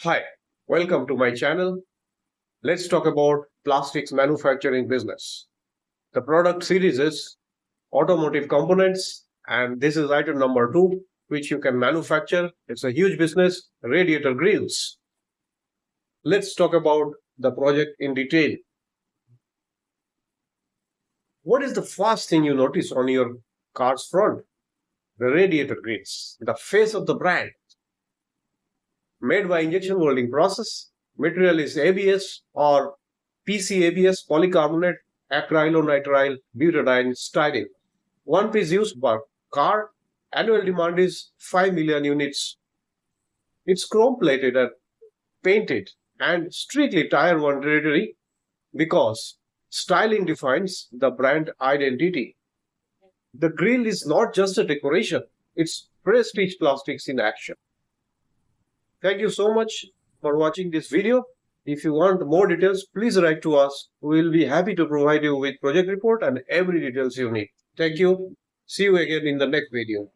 Hi, welcome to my channel. Let's talk about plastics manufacturing business. The product series is automotive components, and this is item number two, which you can manufacture. It's a huge business, radiator grills. Let's talk about the project in detail. What is the first thing you notice on your car's front? The radiator grills, the face of the brand, made by injection molding process. Material is ABS or PCABS, polycarbonate, acrylonitrile, butadiene, styrene. One piece used per car. Annual demand is 5 million units. It's chrome plated and painted and strictly Tier 1 territory because styling defines the brand identity. The grill is not just a decoration, it's prestige plastics in action. Thank you so much for watching this video. If you want more details, please write to us. We will be happy to provide you with project report and every details you need. Thank you. See you again in the next video.